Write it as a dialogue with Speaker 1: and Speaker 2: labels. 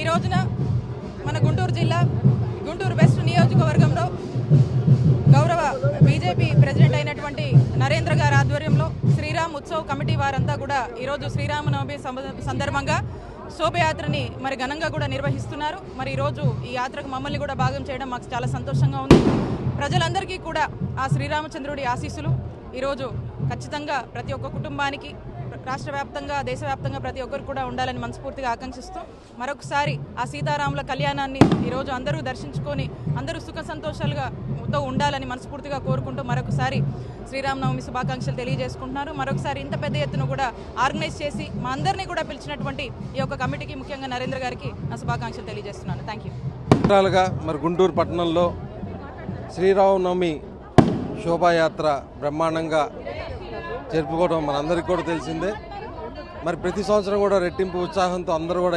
Speaker 1: ఈ రోజున మన గుంటూరు జిల్లా గుంటూరు వెస్ట్ నియోజకవర్గంలో గౌరవ బీజేపీ ప్రెసిడెంట్ అయినటువంటి నరేంద్ర గారి ఆధ్వర్యంలో శ్రీరామ్ ఉత్సవ్ కమిటీ వారంతా కూడా ఈరోజు శ్రీరామనవమి సందర్భంగా శోభయాత్రని మరి ఘనంగా కూడా నిర్వహిస్తున్నారు. మరి ఈరోజు ఈ యాత్రకు మమ్మల్ని కూడా భాగం చేయడం మాకు చాలా సంతోషంగా ఉంది. ప్రజలందరికీ కూడా ఆ శ్రీరామచంద్రుడి ఆశీస్సులు ఈరోజు ఖచ్చితంగా ప్రతి ఒక్క కుటుంబానికి రాష్ట్ర వ్యాప్తంగా దేశవ్యాప్తంగా ప్రతి ఒక్కరు కూడా ఉండాలని మనస్ఫూర్తిగా ఆకాంక్షిస్తూ మరొకసారి ఆ సీతారాముల కళ్యాణాన్ని ఈరోజు అందరూ దర్శించుకొని అందరూ సుఖ సంతోషాలుగా ఉండాలని మనస్ఫూర్తిగా కోరుకుంటూ మరొకసారి శ్రీరామనవమి శుభాకాంక్షలు తెలియజేసుకుంటున్నారు. మరొకసారి ఇంత పెద్ద ఎత్తున కూడా ఆర్గనైజ్ చేసి మా అందరినీ కూడా పిలిచినటువంటి ఈ యొక్క కమిటీకి ముఖ్యంగా నరేంద్ర గారికి నా శుభాకాంక్షలు తెలియజేస్తున్నాను. Thank you.
Speaker 2: మరి గుంటూరు పట్టణంలో శ్రీరామనవమి శోభాయాత్ర బ్రహ్మాండంగా జరుపుకోవడం మనందరికీ కూడా తెలిసిందే. మరి ప్రతి సంవత్సరం కూడా రెట్టింపు ఉత్సాహంతో అందరూ కూడా